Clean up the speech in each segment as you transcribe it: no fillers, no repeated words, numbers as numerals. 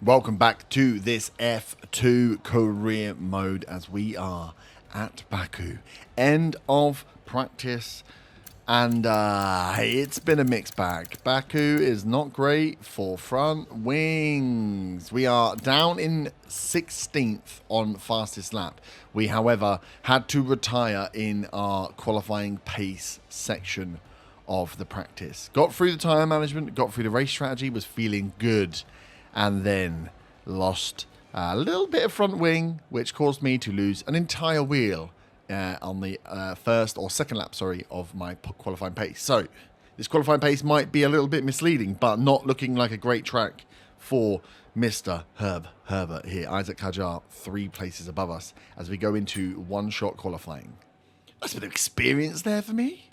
welcome back to this F2 career mode as we are at Baku. End of practice, and it's been a mixed bag. Baku is not great for front wings. We are down in 16th on fastest lap. We, however, had to retire in our qualifying pace section of the practice. Got through the tyre management, got through the race strategy, was feeling good, and then lost a little bit of front wing, which caused me to lose an entire wheel on the first or second lap, of my qualifying pace. So this qualifying pace might be a little bit misleading, but not looking like a great track for Mr. Herb Herbert here. Isaac Hajar 3 places above us as we go into one-shot qualifying. That's a bit of experience there for me.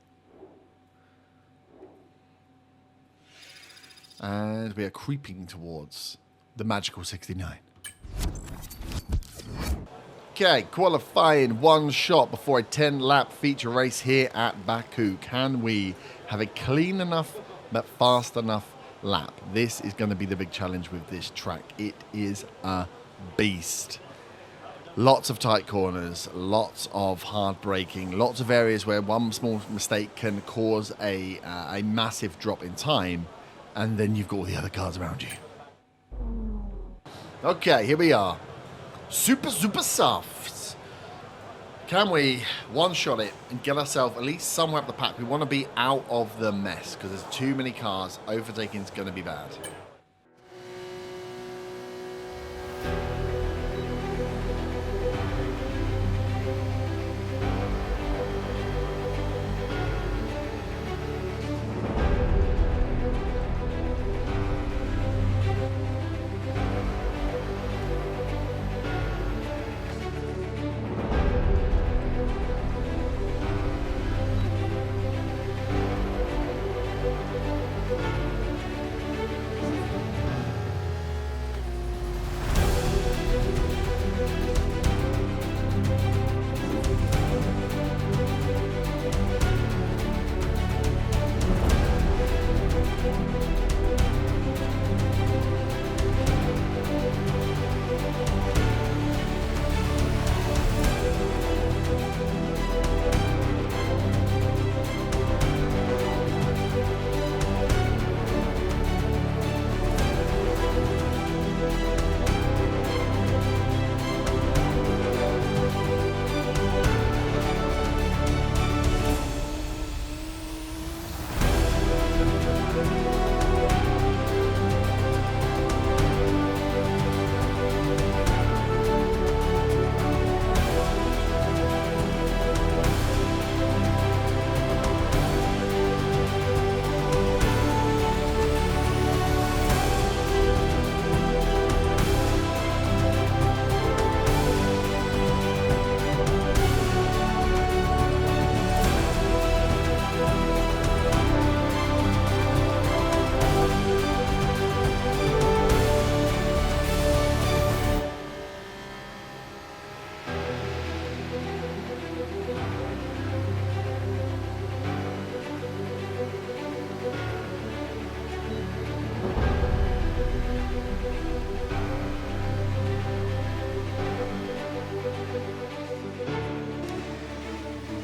And we are creeping towards the magical 69. Okay, qualifying one shot before a 10-lap feature race here at Baku. Can we have a clean enough but fast enough lap? This is going to be the big challenge with this track. It is a beast. Lots of tight corners, lots of hard braking, lots of areas where one small mistake can cause a massive drop in time. And then you've got all the other cars around you. Okay, here we are. Super soft. Can we one-shot it and get ourselves at least somewhere up the pack? We want to be out of the mess because there's too many cars. Overtaking is going to be bad.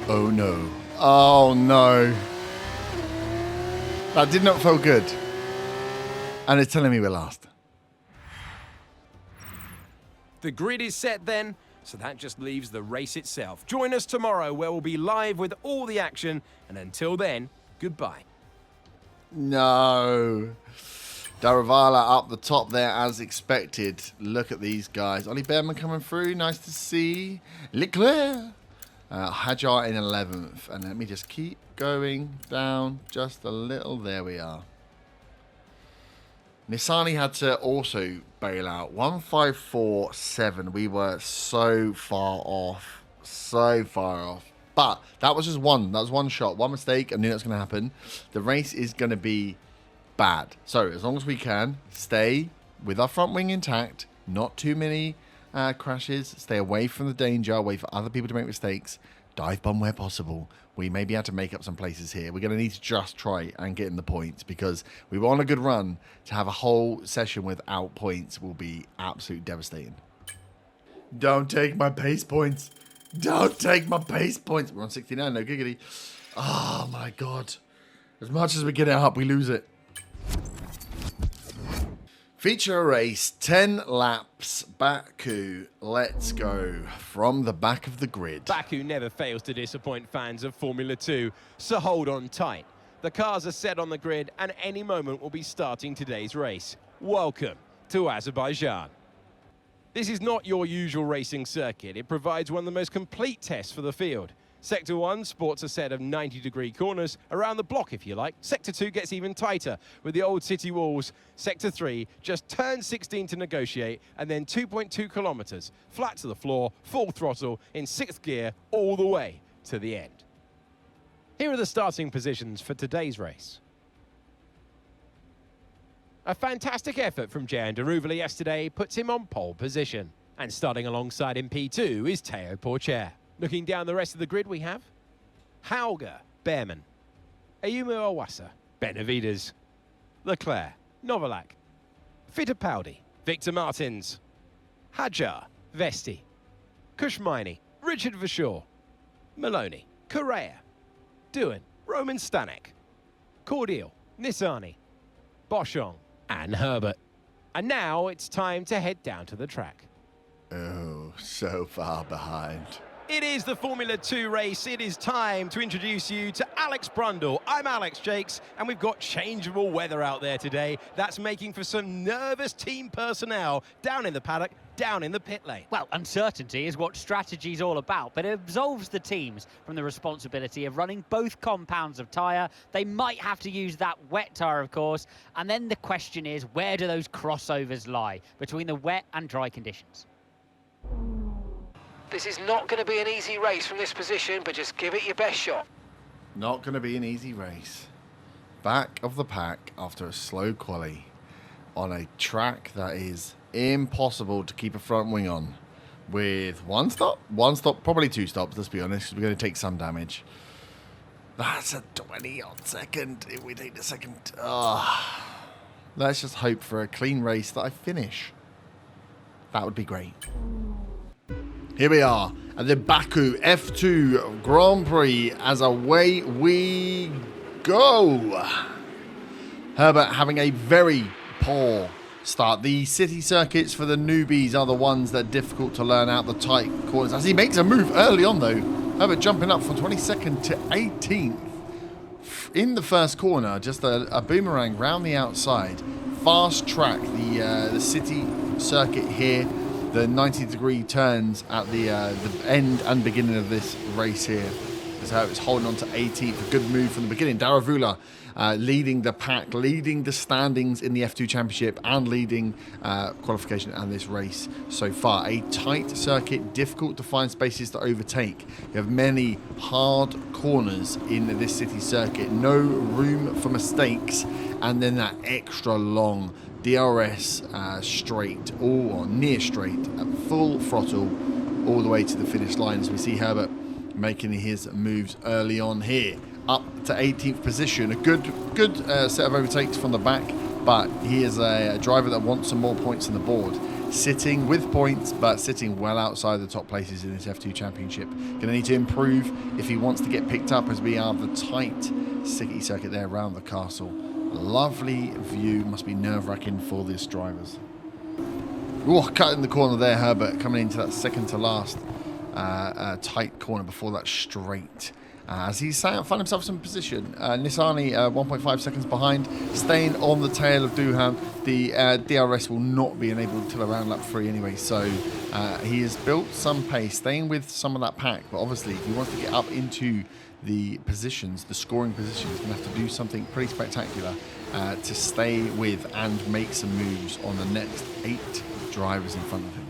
Oh no. Oh no. That did not feel good. And it's telling me we're last. The grid is set then, so that just leaves the race itself. Join us tomorrow where we'll be live with all the action. And until then, goodbye. No. Daravala up the top there as expected. Look at these guys. Ollie Behrman coming through. Nice to see. Leclerc. Hajar in 11th. And let me just keep going down just a little. There we are. Nissani had to also bail out. 154.7. We were so far off. So far off. But that was just one. That was one shot. One mistake. I knew that was going to happen. The race is going to be bad. So as long as we can stay with our front wing intact, not too many crashes, stay away from the danger, wait for other people to make mistakes, dive bomb where possible. we may be able to make up some places here. We're going to need to just try and get in the points, because we want a good run. To have a whole session without points will be absolutely devastating. Don't take my pace points. Don't take my pace points. We're on 69, no giggity. Oh my god. As much as we get it up, we lose it. Feature race, 10 laps, Baku. Let's go from the back of the grid. Baku never fails to disappoint fans of Formula 2, so hold on tight. The cars are set on the grid, and any moment we'll be starting today's race. Welcome to Azerbaijan. This is not your usual racing circuit. It provides one of the most complete tests for the field. Sector 1 sports a set of 90-degree corners around the block, if you like. Sector 2 gets even tighter with the old city walls. Sector 3 just turns 16 to negotiate, and then 2.2 kilometers, flat to the floor, full throttle, in 6th gear, all the way to the end. Here are the starting positions for today's race. A fantastic effort from Jehan Daruvali yesterday puts him on pole position. And starting alongside in P2 is Teo Porcher. Looking down the rest of the grid, we have Hauger, Behrman, Ayumu Awasa, Benavides, Leclerc, Novalak, Fittipaldi, Victor Martins, Hadjar, Vesti, Kushmaini, Richard Verschoor, Maloney, Correa, Doohan, Roman Stanek, Cordial, Nissani, Boschong, and Herbert. And now it's time to head down to the track. Oh, so far behind. It is the Formula 2 race. It is time to introduce you to Alex Brundle. I'm Alex Jakes, and we've got changeable weather out there today. That's making for some nervous team personnel down in the paddock, down in the pit lane. Well, uncertainty is what strategy's all about, but it absolves the teams from the responsibility of running both compounds of tyre. They might have to use that wet tyre, of course, and then the question is, where do those crossovers lie between the wet and dry conditions? This is not going to be an easy race from this position, but just give it your best shot. Not going to be an easy race. Back of the pack after a slow quali on a track that is impossible to keep a front wing on. With one stop, probably 2 stops, let's be honest, 'cause we're going to take some damage. That's a 20-odd second if we take the second. Let's just hope for a clean race that I finish. That would be great. Here we are at the Baku F2 Grand Prix as away we go. Herbert having a very poor start. The city circuits for the newbies are the ones that are difficult to learn out the tight corners. As he makes a move early on though, Herbert jumping up from 22nd to 18th in the first corner. Just a boomerang round the outside. Fast track the city circuit here. The 90-degree turns at the end and beginning of this race here. As Herbert's holding on to 18th. A good move from the beginning. Daruvula leading the pack, leading the standings in the F2 Championship, and leading qualification and this race so far. A tight circuit, difficult to find spaces to overtake. You have many hard corners in this city circuit. No room for mistakes. And then that extra long DRS straight, or near straight, at full throttle, all the way to the finish line. As we see Herbert making his moves early on here, up to 18th position. A good set of overtakes from the back, but he is a driver that wants some more points on the board. Sitting with points, but sitting well outside the top places in this F2 Championship. Going to need to improve if he wants to get picked up, as we are the tight city circuit there around the castle. Lovely view, must be nerve-wracking for these drivers. Oh, cut in the corner there, Herbert coming into that second to last tight corner before that straight. As he's found himself in position. Nissani 1.5 seconds behind, staying on the tail of Doohan. The DRS will not be enabled until around lap 3 anyway, so he has built some pace, staying with some of that pack, but obviously if he wants to get up into the positions, the scoring positions, he's going to have to do something pretty spectacular to stay with and make some moves on the next 8 drivers in front of him.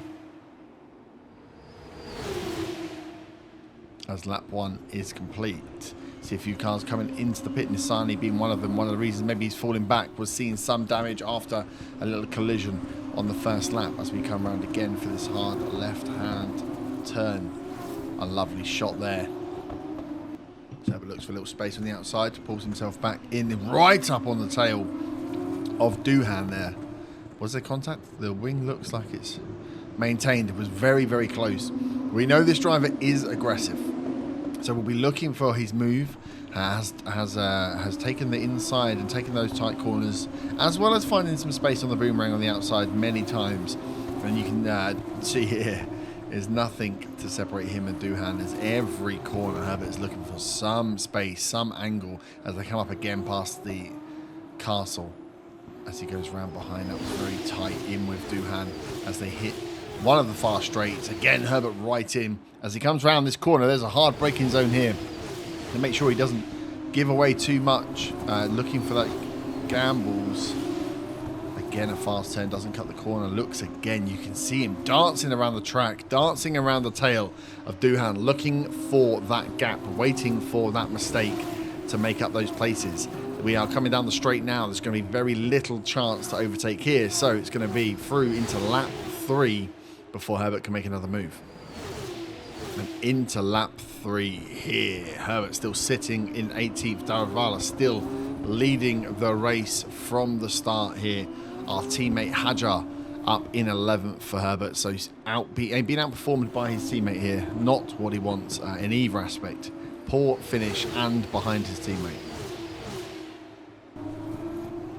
As lap 1 is complete. See a few cars coming into the pit, Nissani being one of them. One of the reasons maybe he's falling back was seeing some damage after a little collision on the first lap, as we come around again for this hard left-hand turn. A lovely shot there. So Herbert looks for a little space on the outside, pulls himself back in, right up on the tail of Doohan there. Was there contact? The wing looks like it's maintained. It was very, very close. We know this driver is aggressive, so we'll be looking for his move. Has taken the inside and taken those tight corners, as well as finding some space on the boomerang on the outside many times. And you can see here, there's nothing to separate him and Doohan. There's every corner. Herbert is looking for some space, some angle as they come up again past the castle. As he goes around behind, that was very tight in with Doohan as they hit one of the fast straights. Again, Herbert right in. As he comes around this corner, there's a hard braking zone here. To make sure he doesn't give away too much. Looking for that gambles. Again, a fast turn, doesn't cut the corner. Looks again, you can see him dancing around the track, dancing around the tail of Doohan, looking for that gap, waiting for that mistake to make up those places. We are coming down the straight now. There's going to be very little chance to overtake here. So it's going to be through into lap 3 before Herbert can make another move. And into lap 3 here. Herbert still sitting in 18th. Daravala still leading the race from the start here. Our teammate Hajar up in 11th for Herbert. So he's being outperformed by his teammate here. Not what he wants in either aspect. Poor finish and behind his teammate.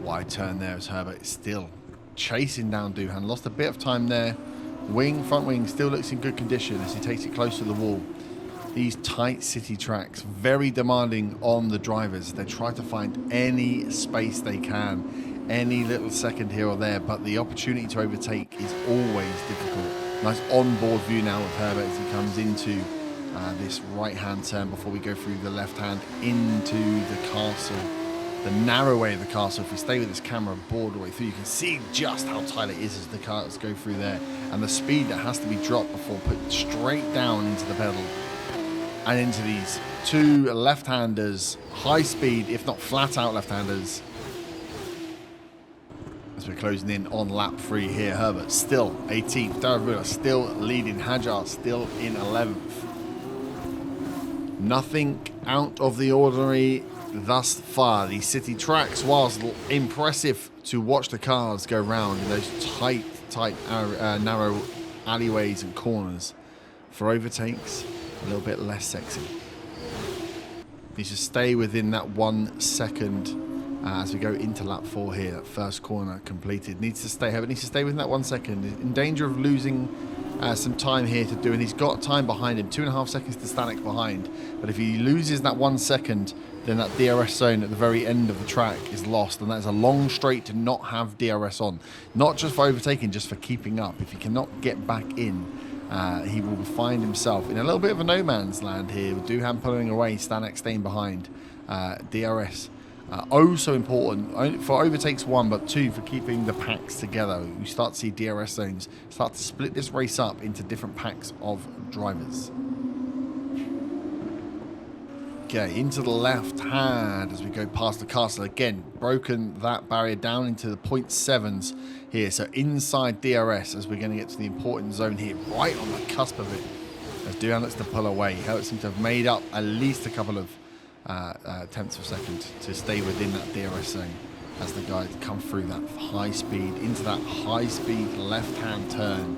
Wide turn there as Herbert is still chasing down Doohan. Lost a bit of time there. Front wing still looks in good condition as he takes it close to the wall. These tight city tracks, very demanding on the drivers. They try to find any space they can, any little second here or there, but the opportunity to overtake is always difficult. Nice onboard view now of Herbert as he comes into this right-hand turn before we go through the left-hand into the castle. The narrow way of the castle, if we stay with this camera board all the way through, you can see just how tight it is as the cars go through there. And the speed that has to be dropped before put straight down into the pedal. And into these two left-handers, high speed, if not flat-out left-handers. As we're closing in on lap 3 here, Herbert still 18th, Daravala still leading, Hajar still in 11th. Nothing out of the ordinary thus far. These city tracks, whilst impressive to watch the cars go round in those tight, narrow alleyways and corners, for overtakes, a little bit less sexy. Needs to stay within that 1 second as we go into lap 4 here. That first corner completed. Herbert needs to stay within that 1 second. In danger of losing some time here to do, and he's got time behind him, 2.5 seconds to Stanek behind. But if he loses that 1 second, then that DRS zone at the very end of the track is lost, and that is a long straight to not have DRS on. Not just for overtaking, just for keeping up. If he cannot get back in, he will find himself in a little bit of a no man's land here, with Doohan pulling away, Stanek staying behind. DRS. Oh, so important for overtakes 1, but 2 for keeping the packs together. You start to see DRS zones start to split this race up into different packs of drivers. Okay, into the left hand as we go past the castle. Again, broken that barrier down into the 0.7s here. So inside DRS as we're going to get to the important zone here, right on the cusp of it. As Doohan looks to pull away. Herbert seems to have made up at least a couple of tenths of a second to stay within that DRS zone as the guys come through that high speed into that high speed left hand turn.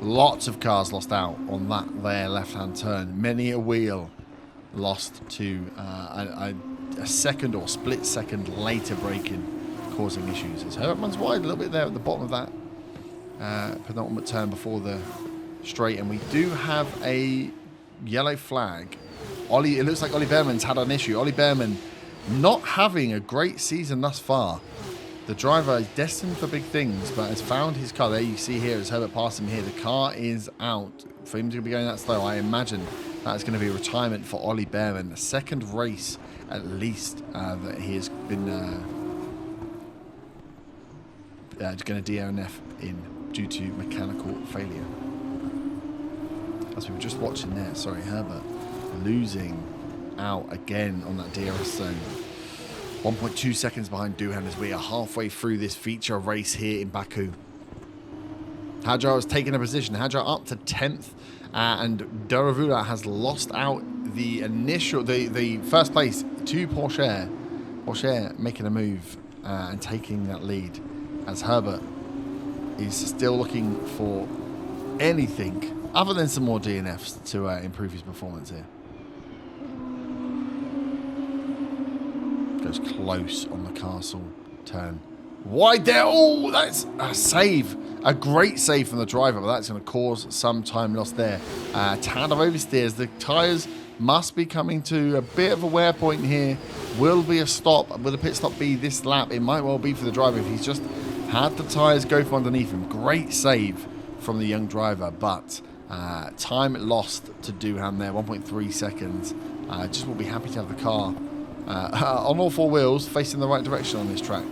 Lots of cars lost out on that there left hand turn. Many a wheel lost to a second or split second later braking, causing issues. As Herbert runs wide a little bit there at the bottom of that penultimate turn before the straight, and we do have a yellow flag. It looks like Ollie Behrman's had an issue. Ollie Behrman not having a great season thus far. The driver is destined for big things, but has found his car. There you see here as Herbert passed him here. The car is out. For him to be going that slow, I imagine that's going to be a retirement for Ollie Behrman. The second race, at least, that he has been going to DNF in due to mechanical failure. As we were just watching there, sorry, Herbert losing out again on that DRS zone. 1.2 seconds behind Doohan as we are halfway through this feature race here in Baku. Hajar has taken a position. Hajar up to 10th, and Daravala has lost out the first place to Porsche. Porsche making a move and taking that lead as Herbert is still looking for anything other than some more DNFs to improve his performance here. Goes close on the castle turn. Wide there. Oh, that's a save. A great save from the driver, but that's going to cause some time lost there. Tad of oversteers. The tyres must be coming to a bit of a wear point here. Will be a stop. Will the pit stop be this lap? It might well be for the driver if he's just had the tyres go from underneath him. Great save from the young driver, but time lost to Doohan there. 1.3 seconds. Just will be happy to have the car on all four wheels facing the right direction on this track.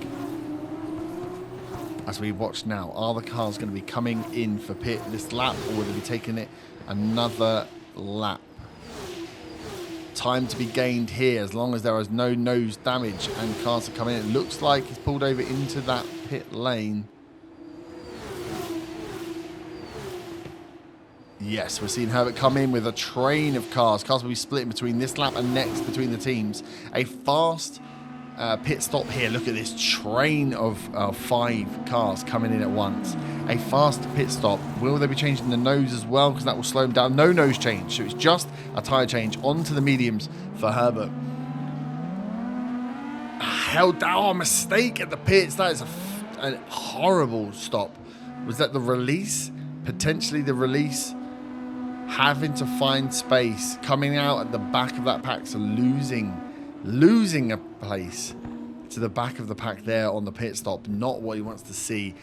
As we watch now, are the cars going to be coming in for pit this lap, or will they be taking it another lap? Time to be gained here as long as there is no nose damage and cars are coming in. It looks like he's pulled over into that pit lane. Yes, we're seeing Herbert come in with a train of cars. Cars will be splitting between this lap and next between the teams. A fast pit stop here. Look at this train of 5 cars coming in at once. A fast pit stop. Will they be changing the nose as well? Because that will slow them down. No nose change. So it's just a tyre change onto the mediums for Herbert. Held down. Mistake at the pits. That is a horrible stop. Was that the release? Potentially the release. Having to find space. Coming out at the back of that pack. So losing a place to the back of the pack there on the pit stop. Not what he wants to see.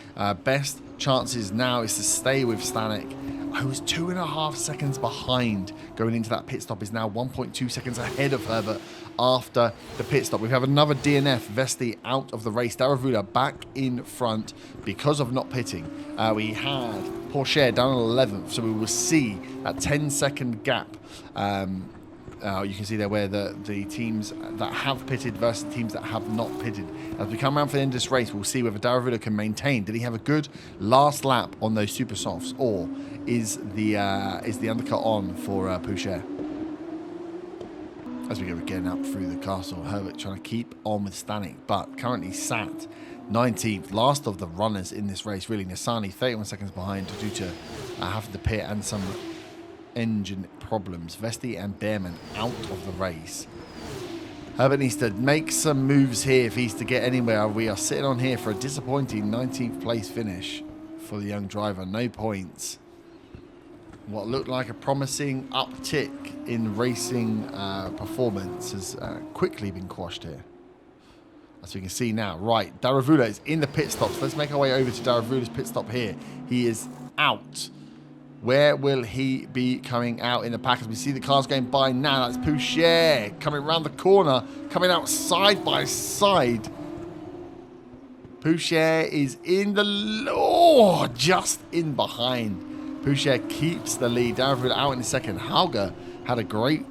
Best chances now is to stay with Stanek. I was 2.5 seconds behind going into that pit stop. Is now 1.2 seconds ahead of Herbert after the pit stop. We have another DNF. Vesti out of the race. Daravula back in front because of not pitting. We had Porsche down on 11th, so we will see that 10-second gap. You can see there where the teams that have pitted versus the teams that have not pitted. As we come around for the end of this race, we'll see whether Daravula can maintain. Did he have a good last lap on those super softs, or is the undercut on for Porsche? As we go again up through the castle, Herbert trying to keep on with Stanek, but currently sat 19th, last of the runners in this race. Really, Nissani 31 seconds behind due to having to pit and some engine problems. Vesti and Behrman out of the race. Herbert needs to make some moves here if he's to get anywhere. We are sitting on here for a disappointing 19th place finish for the young driver. No points. What looked like a promising uptick in racing performance has quickly been quashed here. As we can see now, right, Daravula is in the pit stops. Let's make our way over to Daravula's pit stop here. He is out. Where will he be coming out in the pack? As we see the cars going by now, that's Porsche coming around the corner, coming out side by side. Porsche is in the just in behind. Porsche keeps the lead. Daravula out in the second. Hauger had a great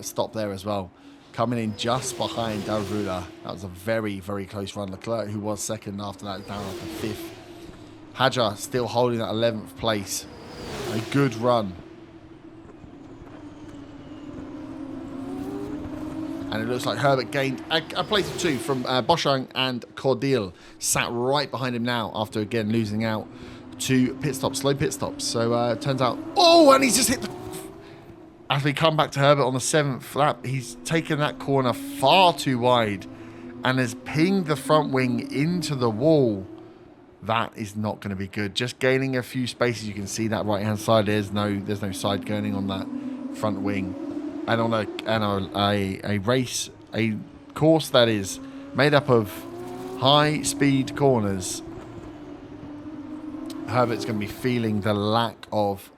stop there as well, coming in just behind Daravula. That was a very, very close run. Leclerc, who was second after that, down to 5th. Hadjar still holding that 11th place. A good run. And it looks like Herbert gained a place or 2 from Boschung and Cordial. Sat right behind him now after again losing out to pit stops, slow pit stops. So turns out, oh, and he's just hit the... As we come back to Herbert on the 7th lap, he's taken that corner far too wide and has pinged the front wing into the wall. That is not going to be good. Just gaining a few spaces. You can see that right-hand side. There's no side gaining on that front wing. And on a course that is made up of high-speed corners, Herbert's going to be feeling the lack of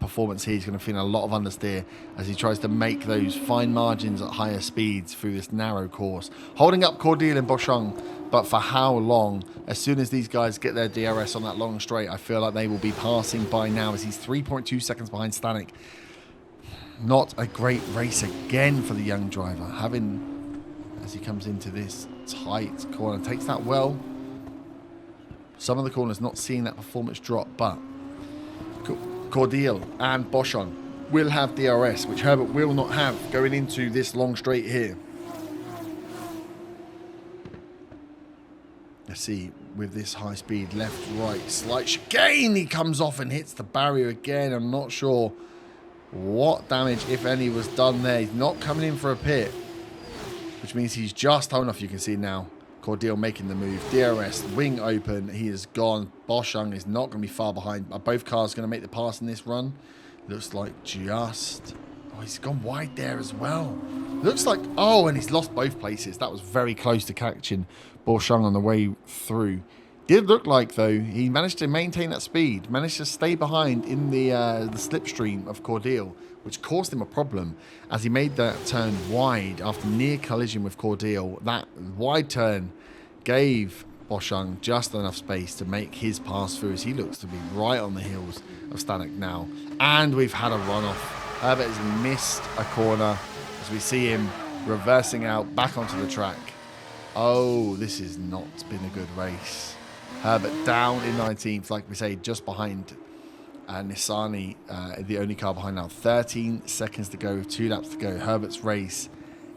performance here. He's going to feel a lot of understeer as he tries to make those fine margins at higher speeds through this narrow course. Holding up Cordial and Boschung, but for how long? As soon as these guys get their DRS on that long straight, I feel like they will be passing by now as he's 3.2 seconds behind Stanek. Not a great race again for the young driver. As he comes into this tight corner, takes that well. Some of the corners not seeing that performance drop, but Cordial and Boschung will have DRS, which Herbert will not have going into this long straight here. Let's see, with this high speed, left, right, slight chicane, he comes off and hits the barrier again. I'm not sure what damage, if any, was done there. He's not coming in for a pit, which means he's just holding off. You can see now, Cordeal making the move. DRS, wing open, he is gone. Boschung is not going to be far behind. Are both cars going to make the pass in this run? Looks like just... Oh, he's gone wide there as well. Looks like... Oh, and he's lost both places. That was very close to catching Boschung on the way through. Did look like, though, he managed to maintain that speed. Managed to stay behind in the slipstream of Cordeal, which caused him a problem as he made that turn wide after near collision with Cordeal. That wide turn gave Boschung just enough space to make his pass through, as he looks to be right on the heels of Stanek now. And we've had a runoff. Herbert has missed a corner as we see him reversing out back onto the track. Oh, this has not been a good race. Herbert down in 19th, like we say, just behind Nissani, the only car behind now. 13 seconds to go, 2 laps to go. Herbert's race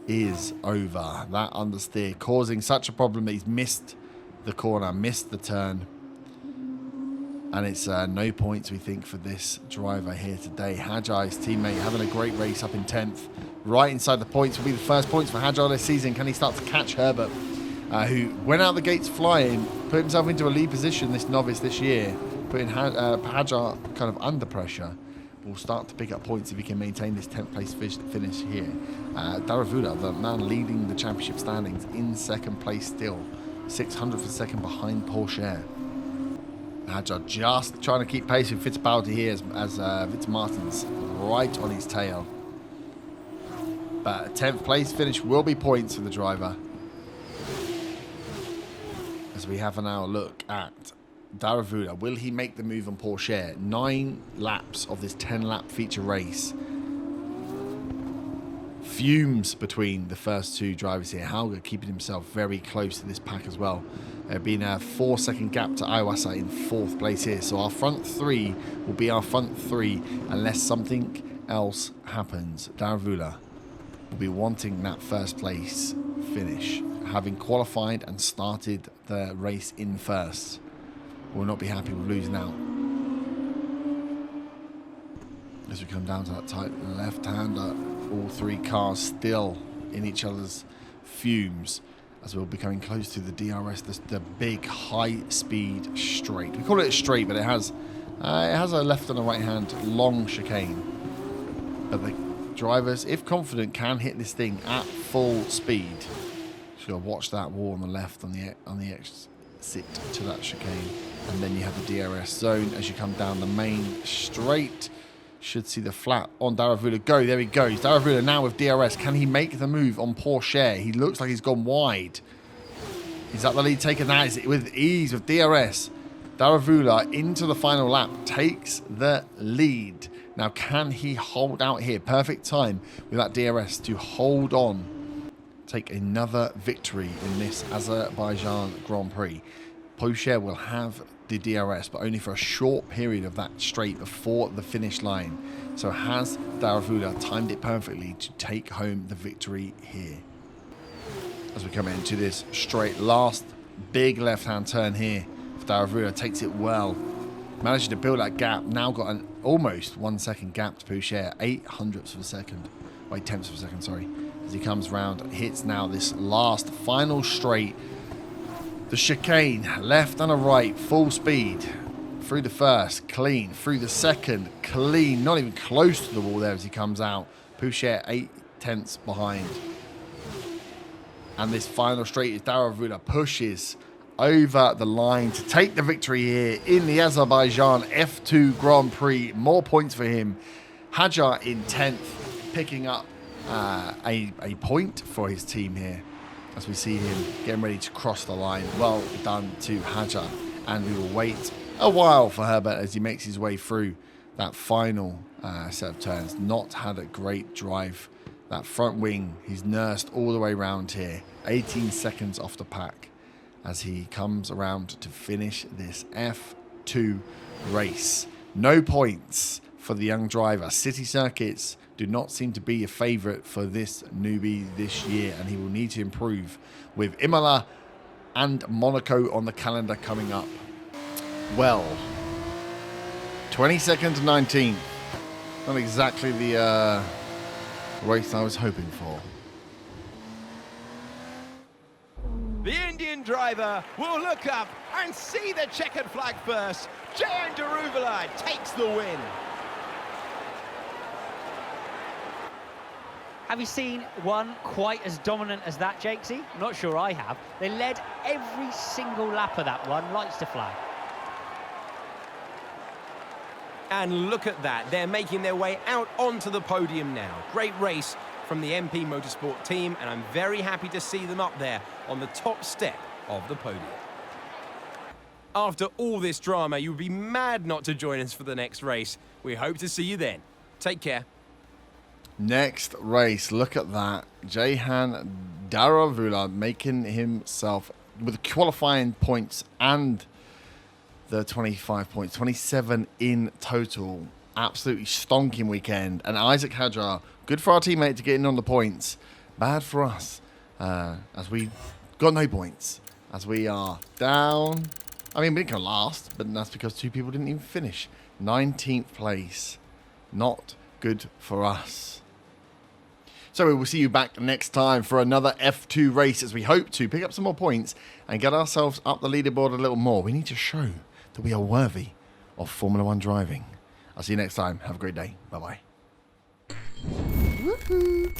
is over. That understeer causing such a problem that he's missed the corner, missed the turn. And it's no points, we think, for this driver here today. Hajai's teammate having a great race up in 10th. Right inside the points will be the first points for Hajai this season. Can he start to catch Herbert, who went out the gates flying, put himself into a lead position, this novice this year, putting Hajai kind of under pressure. Will start to pick up points if he can maintain this 10th place finish here. Daravula, the man leading the championship standings, in second place still. 600th for second behind Porsche. Hajai just trying to keep pace with Fittipaldi here as Vitz Martin's right on his tail. But a 10th place finish will be points for the driver. As we have now a look at Daravula. Will he make the move on Porsche? 9 laps of this 10-lap feature race. Fumes between the first 2 drivers here. Hauger keeping himself very close to this pack as well. There being a 4-second gap to Iwasa in 4th place here. So our front 3 will be our front 3 unless something else happens. Daravula will be wanting that first place finish, having qualified and started the race in first. Will not be happy with losing out. As we come down to that tight left-hander, all 3 cars still in each other's fumes as we'll be coming close to the DRS, the big high-speed straight. We call it a straight, but it has a left and a right-hand long chicane. But the drivers, if confident, can hit this thing at full speed. So you'll watch that wall on the left on the exit to that chicane. And then you have the DRS zone as you come down the main straight. Should see the flat on Daravula go. There he goes. Daravula now with DRS. Can he make the move on Porsche? He looks like he's gone wide. Is that the lead taker? That is it with ease with DRS. Daravula into the final lap takes the lead. Now can he hold out here? Perfect time with that DRS to hold on. Take another victory in this Azerbaijan Grand Prix. Porsche will have the DRS, but only for a short period of that straight before the finish line. So has Daravula timed it perfectly to take home the victory here? As we come into this straight, last big left-hand turn here, Daravula takes it well. Managing to build that gap, now got an almost 1 second gap to Porsche, 800ths of a second. 8 tenths of a second, sorry. As he comes round, hits now this last final straight. The chicane, left and a right, full speed. Through the first, clean. Through the second, clean. Not even close to the wall there as he comes out. Porsche 8 tenths behind. And this final straight is Daravula pushes over the line to take the victory here in the Azerbaijan F2 Grand Prix. More points for him. Hajai in 10th, picking up a point for his team here. As we see him getting ready to cross the line. Well done to Hajai. And we will wait a while for Herbert as he makes his way through that final set of turns. Not had a great drive. That front wing, he's nursed all the way around here. 18 seconds off the pack as he comes around to finish this F2 race. No points for the young driver. City circuits do not seem to be a favourite for this newbie this year, and he will need to improve with Imola and Monaco on the calendar coming up. Well, 22nd to 19th. Not exactly the race I was hoping for. The Indian driver will look up and see the checkered flag first. Jayan Daruvala takes the win. Have you seen one quite as dominant as that, Jakesy? I'm not sure I have. They led every single lap of that one, lights to flag. And look at that, they're making their way out onto the podium now. Great race from the MP Motorsport team, and I'm very happy to see them up there on the top step of the podium. After all this drama, you would be mad not to join us for the next race. We hope to see you then. Take care. Next race, look at that. Jayan Daruvala making himself with qualifying points and the 25 points, 27 in total. Absolutely stonking weekend. And Isaac Hadjar, good for our teammate to get in on the points. Bad for us, as we got no points, as we are down. I mean, we didn't go last, but that's because 2 people didn't even finish. 19th place. Not good for us. So we will see you back next time for another F2 race as we hope to pick up some more points and get ourselves up the leaderboard a little more. We need to show that we are worthy of Formula 1 driving. I'll see you next time. Have a great day. Bye-bye. Woohoo!